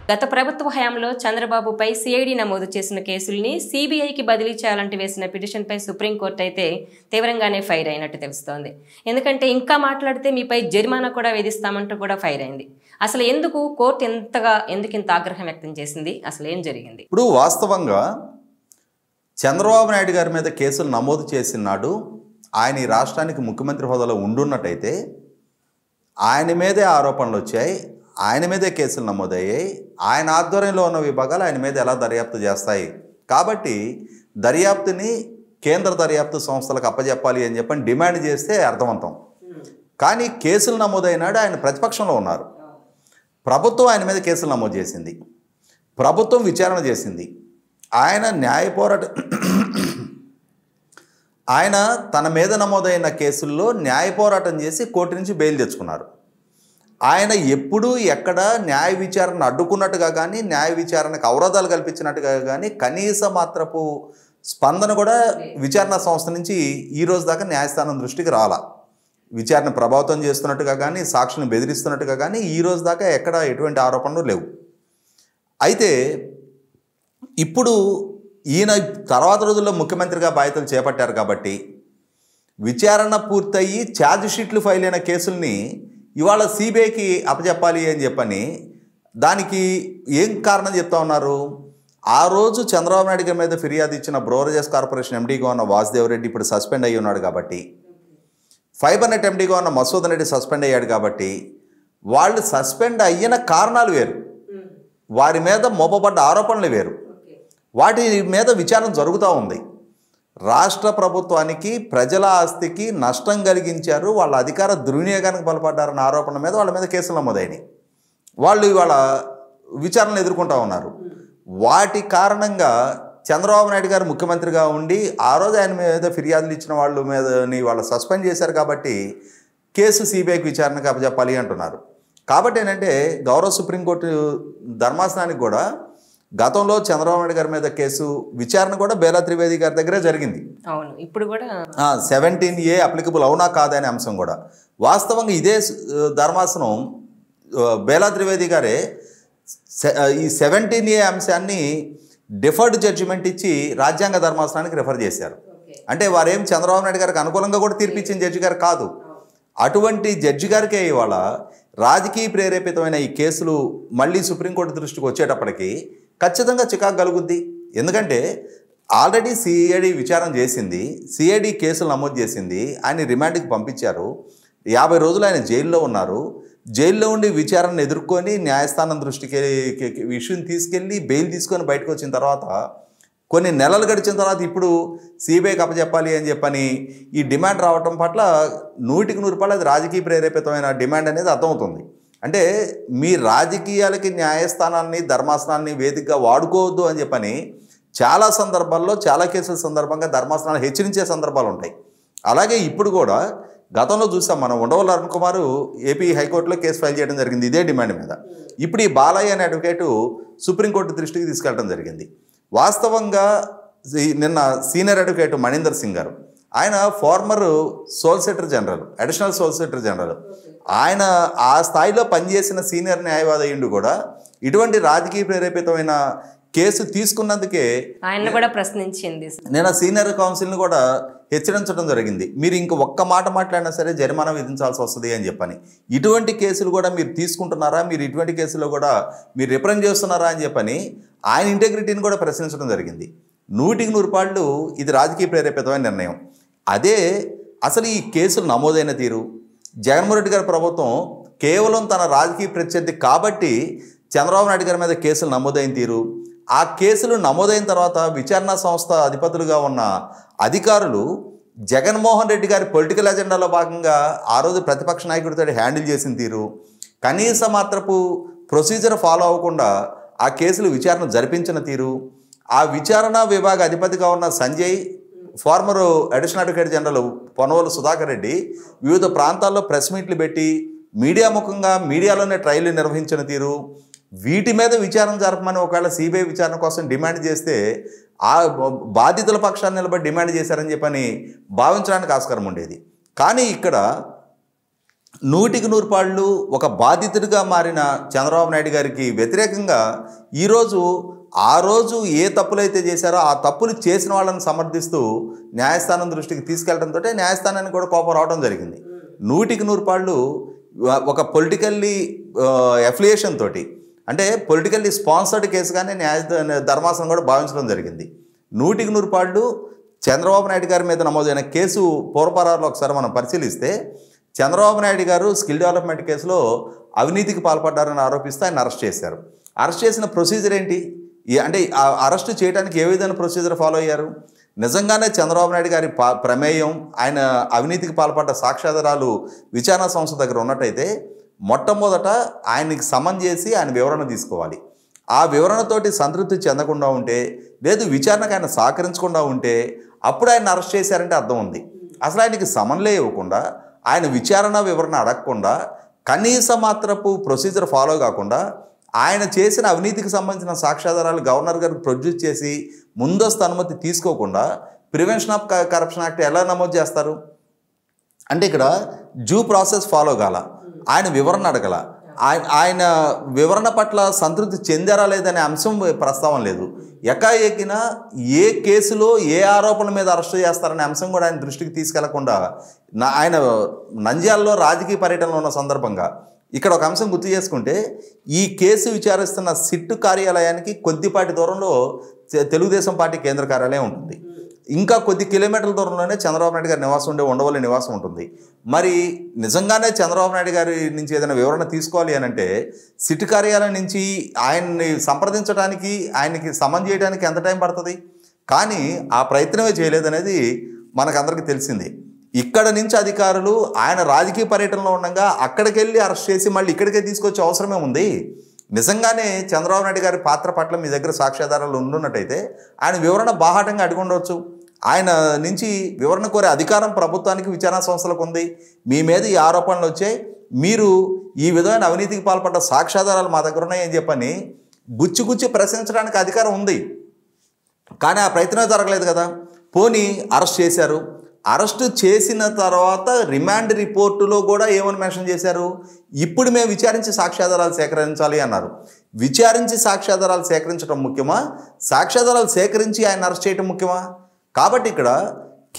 గత ప్రభుత్వ హయాంలో చంద్రబాబుపై సిఐడి నమోదు చేసిన కేసుల్ని సిబిఐకి బదిలీ చేయాలంటూ వేసిన పిటిషన్పై సుప్రీంకోర్టు అయితే తీవ్రంగానే ఫైర్ అయినట్టు తెలుస్తోంది. ఎందుకంటే ఇంకా మాట్లాడితే మీపై జరిమానా కూడా విధిస్తామంటూ కూడా ఫైర్ అయింది. అసలు ఎందుకు కోర్టు ఎందుకింత ఆగ్రహం వ్యక్తం చేసింది? అసలు ఏం జరిగింది? ఇప్పుడు వాస్తవంగా చంద్రబాబు నాయుడు గారి మీద కేసులు నమోదు చేసినాడు ఆయన ఈ రాష్ట్రానికి ముఖ్యమంత్రి హోదాలో ఉండున్నట్టయితే ఆయన మీదే ఆరోపణలు వచ్చాయి, ఆయన మీదే కేసులు నమోదయ్యాయి, ఆయన ఆధ్వర్యంలో ఉన్న విభాగాలు ఆయన మీద ఎలా దర్యాప్తు చేస్తాయి. కాబట్టి దర్యాప్తుని కేంద్ర దర్యాప్తు సంస్థలకు అప్పచెప్పాలి అని చెప్పని డిమాండ్ చేస్తే అర్థవంతం. కానీ కేసులు నమోదైనాడు ఆయన ప్రతిపక్షంలో ఉన్నారు. ప్రభుత్వం ఆయన మీద కేసులు నమోదు చేసింది, ప్రభుత్వం విచారణ చేసింది. ఆయన ఆయన తన మీద నమోదైన కేసుల్లో న్యాయ పోరాటం చేసి కోర్టు నుంచి బెయిల్ తెచ్చుకున్నారు. ఆయన ఎప్పుడూ ఎక్కడ న్యాయ విచారణ అడ్డుకున్నట్టుగా కానీ న్యాయ విచారణకు అవరోధాలు కల్పించినట్టుగా కానీ కనీస మాత్రపు స్పందన కూడా విచారణ సంస్థ నుంచి ఈ రోజు దాకా న్యాయస్థానం దృష్టికి రాలా. విచారణ ప్రభావితం చేస్తున్నట్టుగా కానీ సాక్షులను బెదిరిస్తున్నట్టుగా కానీ ఈ రోజు దాకా ఎక్కడ ఎటువంటి ఆరోపణలు లేవు. అయితే ఇప్పుడు ఈయన తర్వాత రోజుల్లో ముఖ్యమంత్రిగా బాధ్యతలు చేపట్టారు కాబట్టి విచారణ పూర్తయ్యి ఛార్జ్ షీట్లు ఫైల్ అయిన కేసుల్ని ఇవాళ సిబిఐకి అప్పచెప్పాలి అని చెప్పని దానికి ఏం కారణం చెప్తా ఉన్నారు? ఆ రోజు చంద్రబాబు నాయుడు గారి మీద ఫిర్యాదు ఇచ్చిన బ్రోవరేజెస్ కార్పొరేషన్ ఎండీగా ఉన్న వాసుదేవ్ రెడ్డి ఇప్పుడు సస్పెండ్ అయ్యి ఉన్నాడు కాబట్టి, ఫైబర్ నెట్ ఎండీగా ఉన్న మసూదన్ రెడ్డి సస్పెండ్ అయ్యాడు కాబట్టి వాళ్ళు సస్పెండ్ అయిన కారణాలు వేరు, వారి మీద మోపబడ్డ ఆరోపణలు వేరు, వాటి మీద విచారణ జరుగుతూ ఉంది. రాష్ట్ర ప్రభుత్వానికి ప్రజల ఆస్తికి నష్టం కలిగించారు, వాళ్ళ అధికార దుర్వినియోగానికి బలపడ్డారన్న ఆరోపణల మీద వాళ్ళ మీద కేసులు నమోదైనవి. వాళ్ళు ఇవాళ విచారణలు ఎదుర్కొంటూ ఉన్నారు. వాటి కారణంగా చంద్రబాబు నాయుడు గారు ముఖ్యమంత్రిగా ఉండి ఆ రోజు ఆయన మీద ఫిర్యాదులు ఇచ్చిన వాళ్ళ మీదని వాళ్ళు సస్పెండ్ చేశారు కాబట్టి కేసు సిబిఐకి విచారణకు అప్పచెప్పాలి అంటున్నారు. కాబట్టి ఏంటంటే గౌరవ సుప్రీంకోర్టు ధర్మాసనానికి కూడా గతంలో చంద్రబాబు నాయుడు గారి మీద కేసు విచారణ కూడా బేలా త్రివేది గారి దగ్గరే జరిగింది. అవును, ఇప్పుడు కూడా 17A అప్లికబుల్ అవునా కాదనే అంశం కూడా వాస్తవంగా ఇదే ధర్మాసనం బేలా త్రివేది గారే ఈ 17A అంశాన్ని డిఫర్డ్ జడ్జిమెంట్ ఇచ్చి రాజ్యాంగ ధర్మాసనానికి రెఫర్ చేశారు. అంటే వారేం చంద్రబాబు నాయుడు గారికి అనుకూలంగా కూడా తీర్పిచ్చిన జడ్జి గారు కాదు. అటువంటి జడ్జి గారికే ఇవాళ రాజకీయ ప్రేరేపితమైన ఈ కేసులు మళ్ళీ సుప్రీంకోర్టు దృష్టికి వచ్చేటప్పటికి ఖచ్చితంగా చికాకు కలుగుద్ది. ఎందుకంటే ఆల్రెడీ సిఐడి విచారణ చేసింది, సిఐడి కేసులు నమోదు చేసింది, ఆయన రిమాండ్కి పంపించారు. 50 రోజులు ఆయన జైల్లో ఉన్నారు. జైల్లో ఉండి విచారణను ఎదుర్కొని న్యాయస్థానం దృష్టికి విషయం తీసుకెళ్ళి బెయిల్ తీసుకొని బయటకు వచ్చిన తర్వాత కొన్ని నెలలు గడిచిన తర్వాత ఇప్పుడు సిబిఐకి అప్పచెప్పాలి అని చెప్పని ఈ డిమాండ్ రావటం పట్ల 100% అది రాజకీయ ప్రేరేపితమైన డిమాండ్ అనేది అర్థమవుతుంది. అంటే మీ రాజకీయాలకి న్యాయస్థానాన్ని ధర్మాసనాన్ని వేదికగా వాడుకోవద్దు అని చెప్పని చాలా సందర్భాల్లో చాలా కేసుల సందర్భంగా ధర్మాసనాలు హెచ్చరించే సందర్భాలు ఉంటాయి. అలాగే ఇప్పుడు కూడా గతంలో చూసాం మనం, ఉండవల్లి అరుణ్ కుమార్ ఏపీ హైకోర్టులో కేసు ఫైల్ చేయడం జరిగింది ఇదే డిమాండ్ మీద. ఇప్పుడు ఈ బాలయ్య అనే అడ్వకేటు సుప్రీంకోర్టు దృష్టికి తీసుకెళ్ళడం జరిగింది. వాస్తవంగా నిన్న సీనియర్ అడ్వకేట్ మణీందర్ సింగ్ గారు, ఆయన former solicitor general, additional solicitor general, ఆయన ఆ స్థాయిలో పనిచేసిన సీనియర్ న్యాయవాది అయ్యిండు కూడా ఇటువంటి రాజకీయ ప్రేరేపితమైన కేసు తీసుకున్నందుకే ఆయన కూడా ప్రశ్నించింది. నేను సీనియర్ కౌన్సిల్ని కూడా హెచ్చరించడం జరిగింది, మీరు ఇంక ఒక్క మాట మాట్లాడినా సరే జరిమానా విధించాల్సి వస్తుంది అని చెప్పని. ఇటువంటి కేసులు కూడా మీరు తీసుకుంటున్నారా, మీరు ఇటువంటి కేసులో కూడా మీరు రిప్రజెంట్ చేస్తున్నారా అని చెప్పని ఆయన ఇంటెగ్రిటీని కూడా ప్రశ్నించడం జరిగింది. 100% ఇది రాజకీయ ప్రేరేపితమైన నిర్ణయం. అదే అసలు ఈ కేసులు నమోదైన తీరు, జగన్మోహన్ రెడ్డి గారి ప్రభుత్వం కేవలం తన రాజకీయ ప్రత్యర్థి కాబట్టి చంద్రబాబు నాయుడు గారి మీద కేసులు నమోదైన తీరు, ఆ కేసులు నమోదైన తర్వాత విచారణ సంస్థ అధిపతులుగా ఉన్న అధికారులు జగన్మోహన్ రెడ్డి గారి పొలిటికల్ ఎజెండాలో భాగంగా ఆ రోజు ప్రతిపక్ష నాయకుడితో హ్యాండిల్ చేసిన తీరు, కనీస మాత్రపు ప్రొసీజర్ ఫాలో అవ్వకుండా ఆ కేసులు విచారణ జరిపించిన తీరు, ఆ విచారణ విభాగ అధిపతిగా ఉన్న Sanjay, former additional advocate general Ponnavolu Sudhakar Reddy వివిధ ప్రాంతాల్లో ప్రెస్ మీట్లు పెట్టి మీడియా ముఖంగా మీడియాలోనే ట్రయల్ నిర్వహించిన తీరు, వీటి మీద విచారణ జరపమని ఒకవేళ సిబిఐ విచారణ కోసం డిమాండ్ చేస్తే ఆ బాధితుల పక్షాన్ని నిలబడి డిమాండ్ చేశారని చెప్పని భావించడానికి ఆస్కారం ఉండేది. కానీ ఇక్కడ 100% ఒక బాధితుడిగా మారిన చంద్రబాబు నాయుడు గారికి వ్యతిరేకంగా ఈరోజు ఆ రోజు ఏ తప్పులైతే చేశారో ఆ తప్పులు చేసిన వాళ్ళని సమర్థిస్తూ న్యాయస్థానం దృష్టికి తీసుకెళ్లడంతో న్యాయస్థానానికి కూడా కోపం రావడం జరిగింది. 100% ఒక పొలిటికల్లీ అఫిలియేషన్ తోటి, అంటే పొలిటికల్లీ స్పాన్సర్డ్ కేసుగానే ధర్మాసనం కూడా భావించడం జరిగింది. 100% చంద్రబాబు నాయుడు గారి మీద నమోదైన కేసు పూర్వపరాల్లో ఒకసారి మనం పరిశీలిస్తే, చంద్రబాబు నాయుడు గారు స్కిల్ డెవలప్మెంట్ కేసులో అవినీతికి పాల్పడ్డారని ఆరోపిస్తే ఆయన అరెస్ట్ చేశారు. అరెస్ట్ చేసిన ప్రొసీజర్ ఏంటి, అంటే అరెస్ట్ చేయడానికి ఏ విధమైన ప్రొసీజర్ ఫాలో అయ్యారు? నిజంగానే చంద్రబాబు నాయుడు గారి ప్రమేయం, ఆయన అవినీతికి పాల్పడ్డ సాక్ష్యాధారాలు విచారణ సంస్థ దగ్గర ఉన్నట్టయితే మొట్టమొదట ఆయనకి సమన్ చేసి ఆయన వివరణ తీసుకోవాలి. ఆ వివరణతోటి సంతృప్తి చెందకుండా ఉంటే, లేదు విచారణకు ఆయన సహకరించకుండా ఉంటే అప్పుడు ఆయన అరెస్ట్ చేశారంటే అర్థం ఉంది. అసలు ఆయనకి సమన్లే ఇవ్వకుండా, ఆయన విచారణ వివరణ అడగకుండా, కనీస మాత్రపు ప్రొసీజర్ ఫాలో కాకుండా ఆయన చేసిన అవినీతికి సంబంధించిన సాక్ష్యాధారాలు గవర్నర్ గారికి ప్రొడ్యూస్ చేసి ముందస్తు అనుమతి తీసుకోకుండా ప్రివెన్షన్ ఆఫ్ కరప్షన్ యాక్ట్ ఎలా నమోదు చేస్తారు? అంటే ఇక్కడ డ్యూ ప్రాసెస్ ఫాలో కాల, ఆయన వివరణ అడగల, ఆయన వివరణ పట్ల సంతృప్తి చెందారా లేదనే అంశం ప్రస్తావన లేదు. ఎకాఏకిన ఏ కేసులో ఏ ఆరోపణల మీద అరెస్ట్ చేస్తారనే అంశం కూడా ఆయన దృష్టికి తీసుకెళ్లకుండా ఆయన నంద్యాలలో రాజకీయ పర్యటనలో ఉన్న సందర్భంగా ఇక్కడ ఒక అంశం గుర్తు చేసుకుంటే, ఈ కేసు విచారిస్తున్న సిట్టు కార్యాలయానికి కొద్దిపాటి దూరంలో తెలుగుదేశం పార్టీ కేంద్ర కార్యాలయం ఉంటుంది. ఇంకా కొద్ది కిలోమీటర్ల దూరంలోనే చంద్రబాబు నాయుడు గారి నివాసం ఉండవల్లి నివాసం ఉంటుంది. మరి నిజంగానే చంద్రబాబు నాయుడు గారి నుంచి ఏదైనా వివరణ తీసుకోవాలి అని అంటే సిట్ కార్యాలయం నుంచి ఆయన్ని సంప్రదించడానికి, ఆయనకి సమన్ చేయడానికి ఎంత టైం పడుతుంది? కానీ ఆ ప్రయత్నమే చేయలేదనేది మనకందరికీ తెలిసింది. ఇక్కడ నుంచి అధికారులు ఆయన రాజకీయ పర్యటనలో ఉండగా అక్కడికి వెళ్ళి అరెస్ట్ చేసి మళ్ళీ ఇక్కడికే తీసుకొచ్చే అవసరమే ఉంది. నిజంగానే చంద్రబాబు నాయుడు గారి పాత్ర పట్ల మీ దగ్గర సాక్ష్యాధారాలు ఉండున్నట్టయితే ఆయన వివరణ బాహాటంగా అడిగి ఉండవచ్చు. ఆయన నుంచి వివరణ కోరే అధికారం ప్రభుత్వానికి, విచారణ సంస్థలకు ఉంది. మీ మీద ఈ ఆరోపణలు వచ్చాయి, మీరు ఈ విధమైన అవినీతికి పాల్పడ్డ సాక్ష్యాధారాలు మా దగ్గర ఉన్నాయని చెప్పని గుచ్చి ప్రశ్నించడానికి అధికారం ఉంది. కానీ ఆ ప్రయత్నం జరగలేదు కదా. పోనీ అరెస్ట్ చేశారు. అరెస్టు చేసిన తర్వాత రిమాండ్ రిపోర్టులో కూడా ఏమని మెన్షన్ చేశారు? ఇప్పుడు మేము విచారించి సాక్ష్యాధారాలు సేకరించాలి అన్నారు. విచారించి సాక్ష్యాధారాలు సేకరించడం ముఖ్యమా, సాక్ష్యాధారాలు సేకరించి ఆయన అరెస్ట్ చేయడం ముఖ్యమా? కాబట్టి ఇక్కడ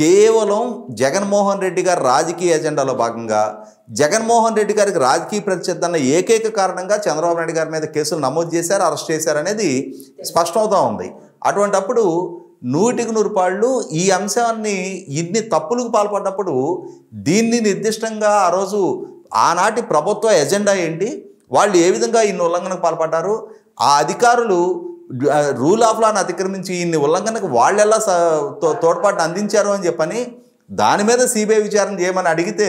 కేవలం జగన్మోహన్ రెడ్డి గారి రాజకీయ ఎజెండాలో భాగంగా, జగన్మోహన్ రెడ్డి గారికి రాజకీయ ప్రత్యర్థి అన్న ఏకైక కారణంగా చంద్రబాబు నాయుడు గారి మీద కేసులు నమోదు చేశారు, అరెస్ట్ చేశారు అనేది స్పష్టమవుతూ ఉంది. అటువంటప్పుడు 100% ఈ అంశాన్ని ఇన్ని తప్పులకు పాల్పడ్డప్పుడు దీన్ని నిర్దిష్టంగా ఆ రోజు ఆనాటి ప్రభుత్వ ఎజెండా ఏంటి, వాళ్ళు ఏ విధంగా ఇన్ని ఉల్లంఘనకు పాల్పడ్డారు, ఆ అధికారులు రూల్ ఆఫ్ లాను అతిక్రమించి ఇన్ని ఉల్లంఘనకు వాళ్ళు ఎలా తోడ్పాటును అందించారు అని చెప్పని దాని మీద సిబిఐ విచారణ చేయమని అడిగితే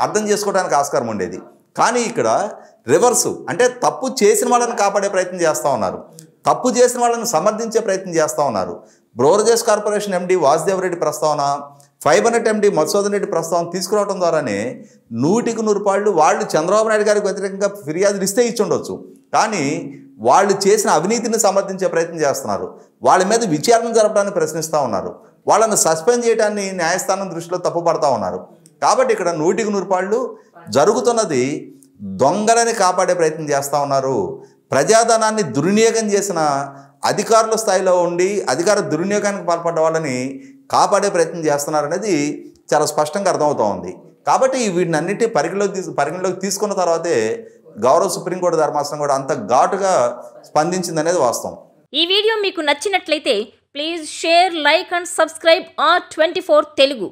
అర్థం చేసుకోవడానికి ఆస్కారం ఉండేది. కానీ ఇక్కడ రివర్సు, అంటే తప్పు చేసిన వాళ్ళని కాపాడే ప్రయత్నం చేస్తూ ఉన్నారు, తప్పు చేసిన వాళ్ళని సమర్థించే ప్రయత్నం చేస్తూ ఉన్నారు. బ్రోరేజెస్ కార్పొరేషన్ ఎండి వాసుదేవ్ రెడ్డి ప్రస్తావన, ఫైబర్నెట్ ఎండి మధుసూదన్ రెడ్డి ప్రస్తావన తీసుకురావడం ద్వారానే 100% వాళ్ళు చంద్రబాబు నాయుడు గారికి వ్యతిరేకంగా ఫిర్యాదులు ఇస్తే ఇచ్చి ఉండొచ్చు. కానీ వాళ్ళు చేసిన అవినీతిని సమర్థించే ప్రయత్నం చేస్తున్నారు, వాళ్ళ మీద విచారణ జరపడానికి ప్రశ్నిస్తూ ఉన్నారు, వాళ్ళని సస్పెండ్ చేయడాన్ని న్యాయస్థానం దృష్టిలో తప్పుపడతా ఉన్నారు. కాబట్టి ఇక్కడ 100% జరుగుతున్నది దొంగలని కాపాడే ప్రయత్నం చేస్తూ ఉన్నారు. ప్రజాధనాన్ని దుర్వినియోగం చేసిన అధికారుల స్థాయిలో ఉండి అధికార దుర్వినియోగానికి పాల్పడ్డ వాళ్ళని కాపాడే ప్రయత్నం చేస్తున్నారనేది చాలా స్పష్టంగా అర్థమవుతూ ఉంది. కాబట్టి వీటిని అన్నింటి పరిగణలోకి తీసుకున్న తర్వాతే గౌరవ సుప్రీంకోర్టు ధర్మాసనం కూడా అంత ఘాటుగా స్పందించింది అనేది వాస్తవం. ఈ వీడియో మీకు నచ్చినట్లయితే please share, like and subscribe R24 Telugu.